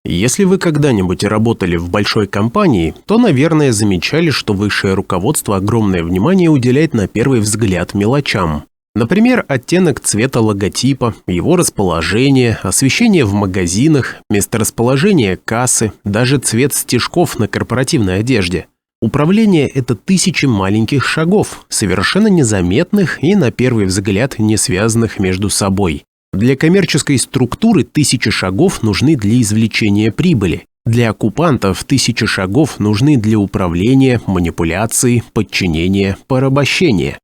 Если вы когда-нибудь работали в большой компании, то, наверное, замечали, что высшее руководство огромное внимание уделяет на первый взгляд мелочам. Например, оттенок цвета логотипа, его расположение, освещение в магазинах, месторасположение кассы, даже цвет стежков на корпоративной одежде. Управление – это тысячи маленьких шагов, совершенно незаметных и, на первый взгляд, не связанных между собой. Для коммерческой структуры тысячи шагов нужны для извлечения прибыли. Для оккупантов тысячи шагов нужны для управления, манипуляции, подчинения, порабощения.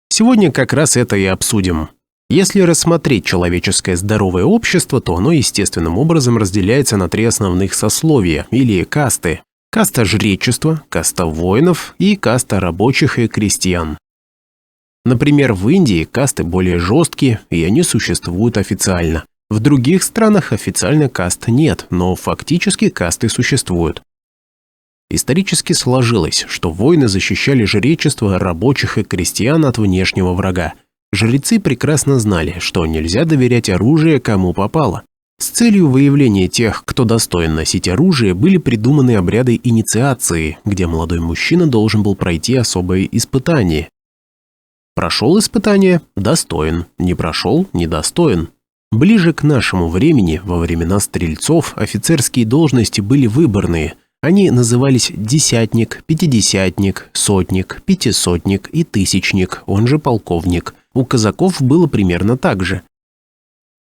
Сегодня как раз это и обсудим. Если рассмотреть человеческое здоровое общество, то оно естественным образом разделяется на три основных сословия или касты. Каста жречества, каста воинов и каста рабочих и крестьян. Например, в Индии касты более жесткие, и они существуют официально. В других странах официально каст нет, но фактически касты существуют. Исторически сложилось, что воины защищали жречество, рабочих и крестьян от внешнего врага. Жрецы прекрасно знали, что нельзя доверять оружие кому попало. С целью выявления тех, кто достоин носить оружие, были придуманы обряды инициации, где молодой мужчина должен был пройти особое испытание. Прошел испытание – достоин, не прошел – недостоин. Ближе к нашему времени, во времена стрельцов, офицерские должности были выборные. Они назывались десятник, пятидесятник, сотник, пятисотник и тысячник, он же полковник. У казаков было примерно так же.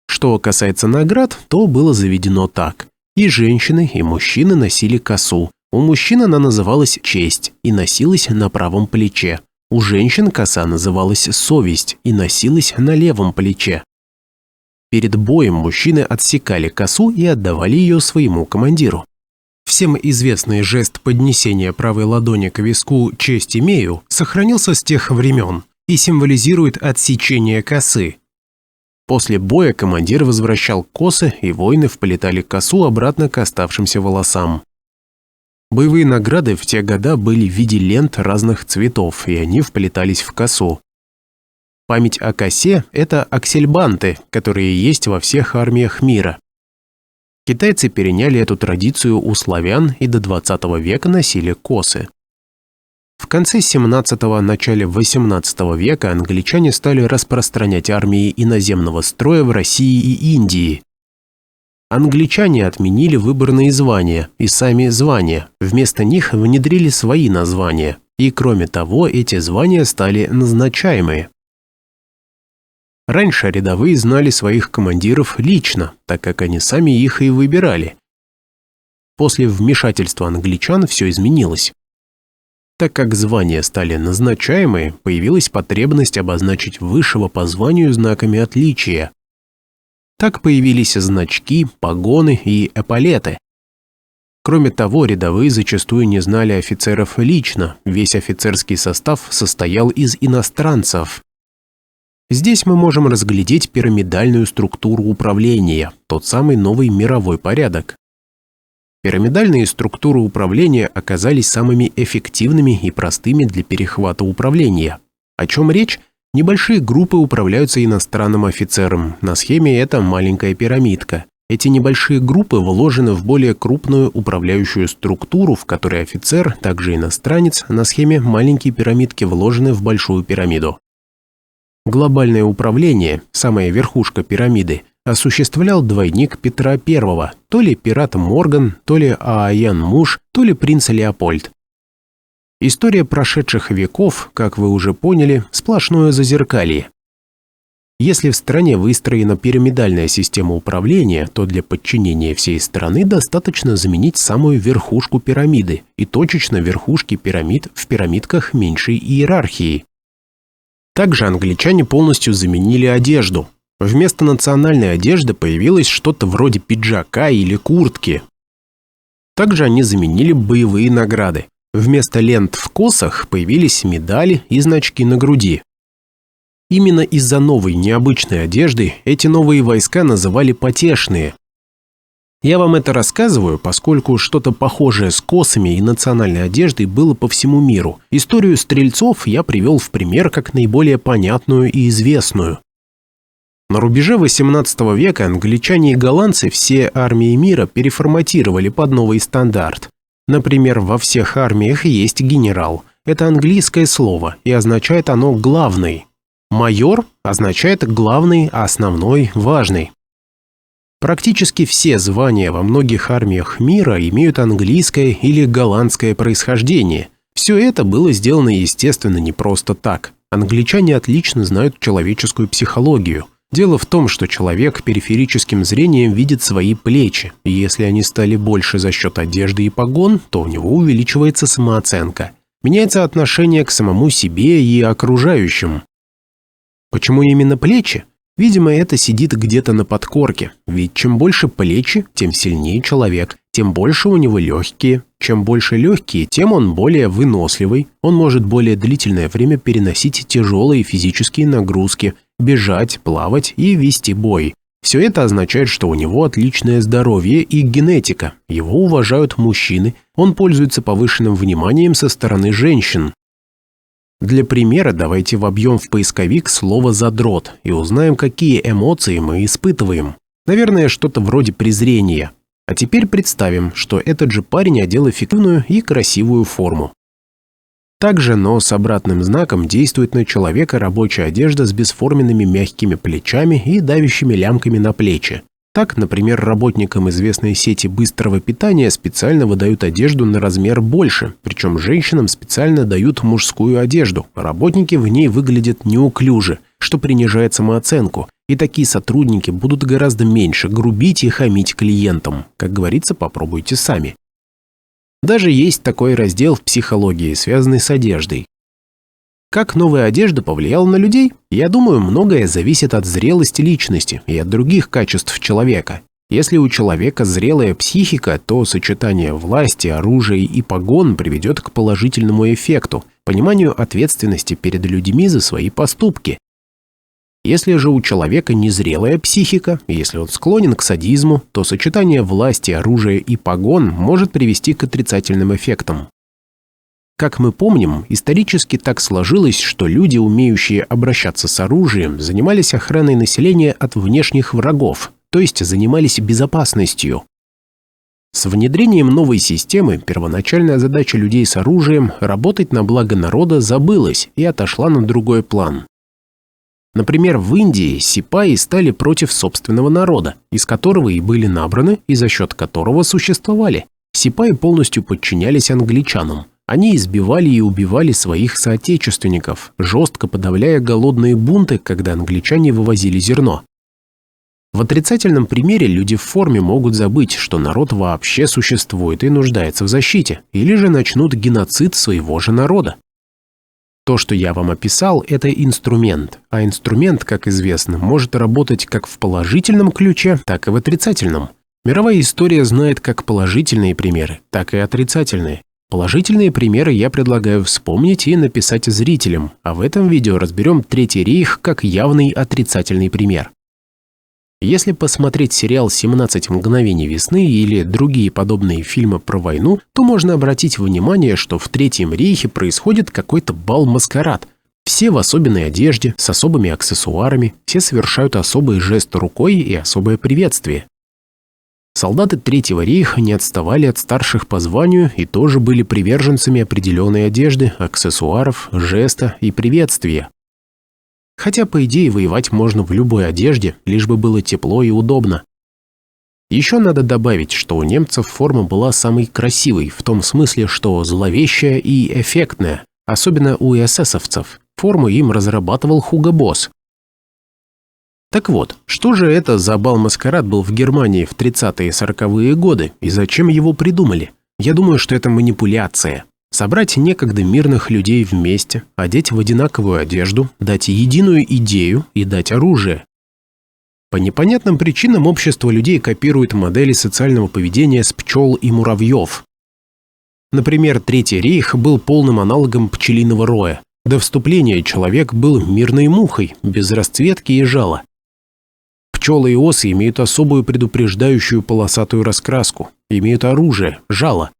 Что касается наград, то было заведено так. И женщины, и мужчины носили косу. У мужчин она называлась честь и носилась на правом плече. У женщин коса называлась совесть и носилась на левом плече. Перед боем мужчины отсекали косу и отдавали ее своему командиру. Всем известный жест поднесения правой ладони к виску «честь имею» сохранился с тех времен и символизирует отсечение косы. После боя командир возвращал косы, и воины вплетали косу обратно к оставшимся волосам. Боевые награды в те года были в виде лент разных цветов, и они вплетались в косу. Память о косе – это аксельбанты, которые есть во всех армиях мира. Китайцы переняли эту традицию у славян и до 20 века носили косы. В конце 17-го, начале 18 века англичане стали распространять армии иноземного строя в России и Индии. Англичане отменили выборные звания и сами звания, вместо них внедрили свои названия, и кроме того эти звания стали назначаемые. Раньше рядовые знали своих командиров лично, так как они сами их и выбирали. После вмешательства англичан все изменилось. Так как звания стали назначаемые, появилась потребность обозначить высшего по званию знаками отличия. Так появились значки, погоны и эполеты. Кроме того, рядовые зачастую не знали офицеров лично, весь офицерский состав состоял из иностранцев. Здесь мы можем разглядеть пирамидальную структуру управления, тот самый новый мировой порядок. Пирамидальные структуры управления оказались самыми эффективными и простыми для перехвата управления. О чем речь? Небольшие группы управляются иностранным офицером. На схеме это маленькая пирамидка. Эти небольшие группы вложены в более крупную управляющую структуру, в которой офицер, также иностранец, на схеме маленькие пирамидки вложены в большую пирамиду. Глобальное управление, самая верхушка пирамиды, осуществлял двойник Петра I, то ли пират Морган, то ли Ааян Муш, то ли принц Леопольд. История прошедших веков, как вы уже поняли, сплошное зазеркалье. Если в стране выстроена пирамидальная система управления, то для подчинения всей страны достаточно заменить самую верхушку пирамиды и точечно верхушки пирамид в пирамидках меньшей иерархии. Также англичане полностью заменили одежду. Вместо национальной одежды появилось что-то вроде пиджака или куртки. Также они заменили боевые награды. Вместо лент в косах появились медали и значки на груди. Именно из-за новой необычной одежды эти новые войска называли потешные. Я вам это рассказываю, поскольку что-то похожее с косами и национальной одеждой было по всему миру. Историю стрельцов я привел в пример как наиболее понятную и известную. На рубеже XVIII века англичане и голландцы все армии мира переформатировали под новый стандарт. Например, во всех армиях есть генерал. Это английское слово, и означает оно «главный». Майор означает «главный», «основной», «важный». Практически все звания во многих армиях мира имеют английское или голландское происхождение. Все это было сделано, естественно, не просто так. Англичане отлично знают человеческую психологию. Дело в том, что человек периферическим зрением видит свои плечи, и если они стали больше за счет одежды и погон, то у него увеличивается самооценка. Меняется отношение к самому себе и окружающим. Почему именно плечи? Видимо, это сидит где-то на подкорке, ведь чем больше плечи, тем сильнее человек, тем больше у него легкие. Чем больше легкие, тем он более выносливый, он может более длительное время переносить тяжелые физические нагрузки, бежать, плавать и вести бой. Все это означает, что у него отличное здоровье и генетика, его уважают мужчины, он пользуется повышенным вниманием со стороны женщин. Для примера давайте вобьем в поисковик слово «задрот» и узнаем, какие эмоции мы испытываем. Наверное, что-то вроде презрения. А теперь представим, что этот же парень одел эффективную и красивую форму. Также, но с обратным знаком, действует на человека рабочая одежда с бесформенными мягкими плечами и давящими лямками на плечи. Так, например, работникам известной сети быстрого питания специально выдают одежду на размер больше, причем женщинам специально дают мужскую одежду, а работники в ней выглядят неуклюже, что принижает самооценку, и такие сотрудники будут гораздо меньше грубить и хамить клиентам. Как говорится, попробуйте сами. Даже есть такой раздел в психологии, связанный с одеждой. Как новая одежда повлияла на людей? Я думаю, многое зависит от зрелости личности и от других качеств человека. Если у человека зрелая психика, то сочетание власти, оружия и погон приведет к положительному эффекту, пониманию ответственности перед людьми за свои поступки. Если же у человека незрелая психика, если он склонен к садизму, то сочетание власти, оружия и погон может привести к отрицательным эффектам. Как мы помним, исторически так сложилось, что люди, умеющие обращаться с оружием, занимались охраной населения от внешних врагов, то есть занимались безопасностью. С внедрением новой системы первоначальная задача людей с оружием работать на благо народа забылась и отошла на другой план. Например, в Индии сипаи стали против собственного народа, из которого и были набраны, и за счет которого существовали. Сипаи полностью подчинялись англичанам. Они избивали и убивали своих соотечественников, жестко подавляя голодные бунты, когда англичане вывозили зерно. В отрицательном примере люди в форме могут забыть, что народ вообще существует и нуждается в защите, или же начнут геноцид своего же народа. То, что я вам описал, это инструмент, а инструмент, как известно, может работать как в положительном ключе, так и в отрицательном. Мировая история знает как положительные примеры, так и отрицательные. Положительные примеры я предлагаю вспомнить и написать зрителям, а в этом видео разберем Третий рейх как явный отрицательный пример. Если посмотреть сериал «17 мгновений весны» или другие подобные фильмы про войну, то можно обратить внимание, что в Третьем рейхе происходит какой-то бал-маскарад. Все в особенной одежде, с особыми аксессуарами, все совершают особые жесты рукой и особое приветствие. Солдаты Третьего рейха не отставали от старших по званию и тоже были приверженцами определенной одежды, аксессуаров, жеста и приветствия. Хотя, по идее, воевать можно в любой одежде, лишь бы было тепло и удобно. Еще надо добавить, что у немцев форма была самой красивой, в том смысле, что зловещая и эффектная, особенно у эсэсовцев. Форму им разрабатывал Хуго Босс. Так вот, что же это за бал-маскарад был в Германии в 30-е и 40-е годы, и зачем его придумали? Я думаю, что это манипуляция. Собрать некогда мирных людей вместе, одеть в одинаковую одежду, дать единую идею и дать оружие. По непонятным причинам общество людей копирует модели социального поведения с пчел и муравьев. Например, Третий рейх был полным аналогом пчелиного роя. До вступления человек был мирной мухой, без расцветки и жала. Пчелы и осы имеют особую предупреждающую полосатую раскраску, имеют оружие, жало.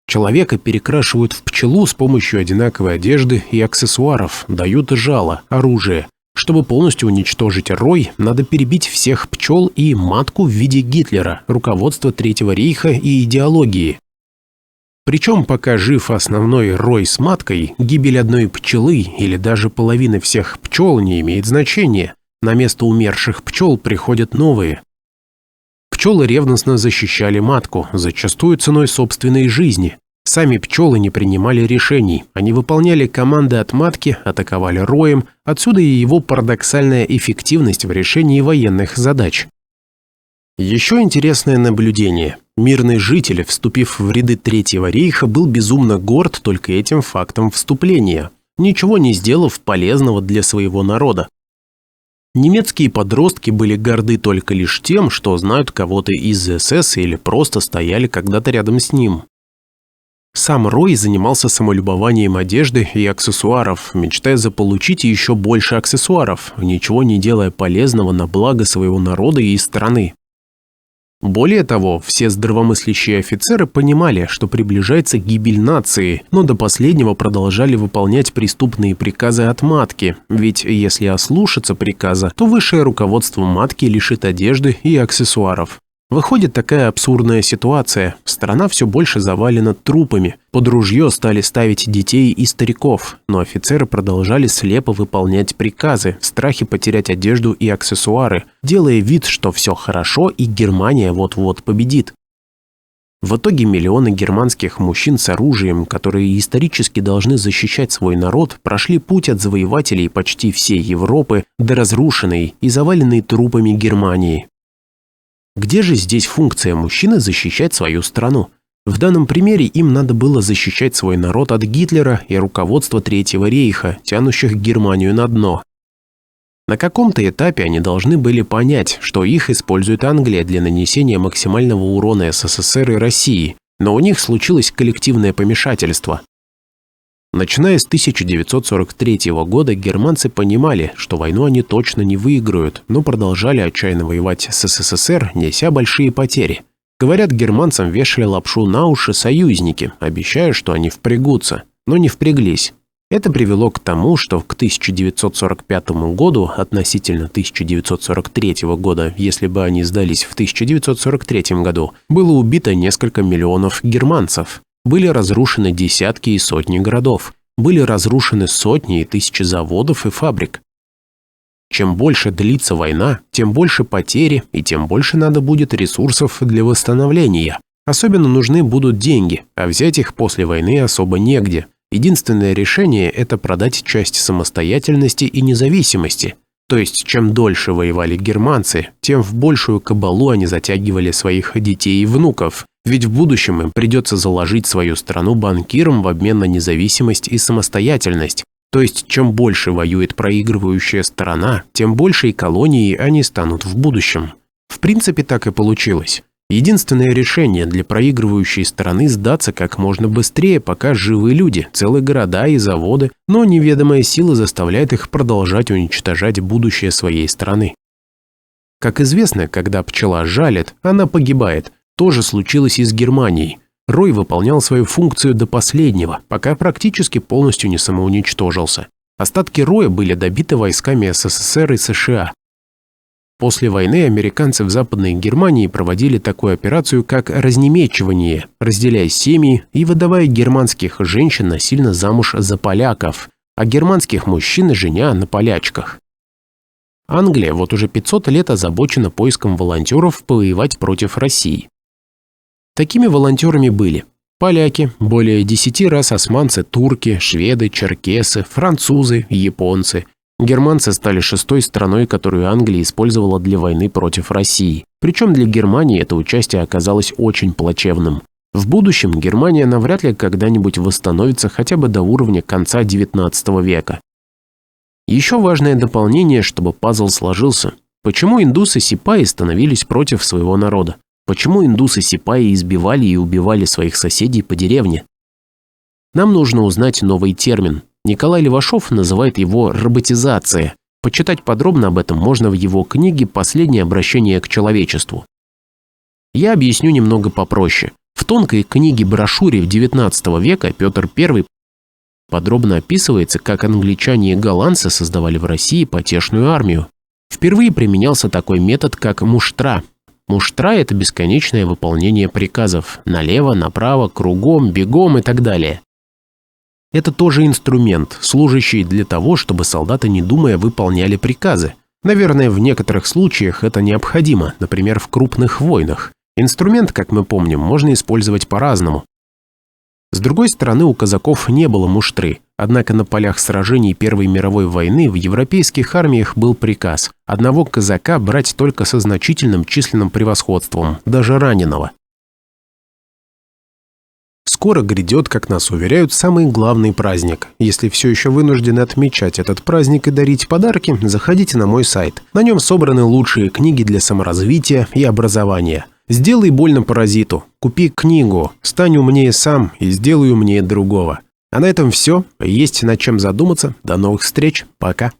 Человека перекрашивают в пчелу с помощью одинаковой одежды и аксессуаров, дают жало, оружие. Чтобы полностью уничтожить рой, надо перебить всех пчел и матку в виде Гитлера, руководства Третьего рейха и идеологии. Причем, пока жив основной рой с маткой, гибель одной пчелы или даже половины всех пчел не имеет значения. На место умерших пчел приходят новые. Пчелы ревностно защищали матку, зачастую ценой собственной жизни. Сами пчелы не принимали решений, они выполняли команды от матки, атаковали роем, отсюда и его парадоксальная эффективность в решении военных задач. Еще интересное наблюдение. Мирный житель, вступив в ряды Третьего рейха, был безумно горд только этим фактом вступления, ничего не сделав полезного для своего народа. Немецкие подростки были горды только лишь тем, что знают кого-то из СС или просто стояли когда-то рядом с ним. Сам Рой занимался самолюбованием одежды и аксессуаров, мечтая заполучить еще больше аксессуаров, ничего не делая полезного на благо своего народа и страны. Более того, все здравомыслящие офицеры понимали, что приближается гибель нации, но до последнего продолжали выполнять преступные приказы от матки, ведь если ослушаться приказа, то высшее руководство матки лишит одежды и аксессуаров. Выходит такая абсурдная ситуация. Страна все больше завалена трупами. Под ружье стали ставить детей и стариков, но офицеры продолжали слепо выполнять приказы, в страхе потерять одежду и аксессуары, делая вид, что все хорошо и Германия вот-вот победит. В итоге миллионы германских мужчин с оружием, которые исторически должны защищать свой народ, прошли путь от завоевателей почти всей Европы до разрушенной и заваленной трупами Германии. Где же здесь функция мужчины защищать свою страну? В данном примере им надо было защищать свой народ от Гитлера и руководства Третьего рейха, тянущих Германию на дно. На каком-то этапе они должны были понять, что их использует Англия для нанесения максимального урона СССР и России, но у них случилось коллективное помешательство. Начиная с 1943 года германцы понимали, что войну они точно не выиграют, но продолжали отчаянно воевать с СССР, неся большие потери. Говорят, германцам вешали лапшу на уши союзники, обещая, что они впрягутся, но не впряглись. Это привело к тому, что к 1945 году относительно 1943 года, если бы они сдались в 1943 году, было убито несколько миллионов германцев. Были разрушены десятки и сотни городов, были разрушены сотни и тысячи заводов и фабрик. Чем больше длится война, тем больше потери и тем больше надо будет ресурсов для восстановления. Особенно нужны будут деньги, а взять их после войны особо негде. Единственное решение – это продать часть самостоятельности и независимости. То есть, чем дольше воевали германцы, тем в большую кабалу они затягивали своих детей и внуков. Ведь в будущем им придется заложить свою страну банкирам в обмен на независимость и самостоятельность. То есть, чем больше воюет проигрывающая сторона, тем большей колонией они станут в будущем. В принципе, так и получилось. Единственное решение для проигрывающей стороны – сдаться как можно быстрее, пока живы люди, целые города и заводы, но неведомая сила заставляет их продолжать уничтожать будущее своей страны. Как известно, когда пчела жалит, она погибает. То же случилось и с Германией. Рой выполнял свою функцию до последнего, пока практически полностью не самоуничтожился. Остатки Роя были добиты войсками СССР и США. После войны американцы в Западной Германии проводили такую операцию, как разнемечивание, разделяя семьи и выдавая германских женщин насильно замуж за поляков, а германских мужчин женя на полячках. Англия вот уже 500 лет озабочена поиском волонтеров повоевать против России. Такими волонтерами были поляки, более 10 раз османцы, турки, шведы, черкесы, французы, японцы. Германцы стали 6-й страной, которую Англия использовала для войны против России. Причем для Германии это участие оказалось очень плачевным. В будущем Германия навряд ли когда-нибудь восстановится хотя бы до уровня конца XIX века. Еще важное дополнение, чтобы пазл сложился. Почему индусы-сипаи становились против своего народа? Почему индусы-сипаи избивали и убивали своих соседей по деревне? Нам нужно узнать новый термин. Николай Левашов называет его роботизация. Почитать подробно об этом можно в его книге «Последнее обращение к человечеству». Я объясню немного попроще. В тонкой книге-брошюре XIX века Петр I подробно описывается, как англичане и голландцы создавали в России потешную армию. Впервые применялся такой метод, как муштра. Муштра – это бесконечное выполнение приказов – налево, направо, кругом, бегом и так далее. Это тоже инструмент, служащий для того, чтобы солдаты, не думая, выполняли приказы. Наверное, в некоторых случаях это необходимо, например, в крупных войнах. Инструмент, как мы помним, можно использовать по-разному. С другой стороны, у казаков не было муштры, однако на полях сражений Первой мировой войны в европейских армиях был приказ одного казака брать только со значительным численным превосходством, даже раненого. Скоро грядет, как нас уверяют, самый главный праздник. Если все еще вынуждены отмечать этот праздник и дарить подарки, заходите на мой сайт. На нем собраны лучшие книги для саморазвития и образования. Сделай больно паразиту, купи книгу, стань умнее сам и сделай умнее другого. А на этом все. Есть над чем задуматься. До новых встреч. Пока.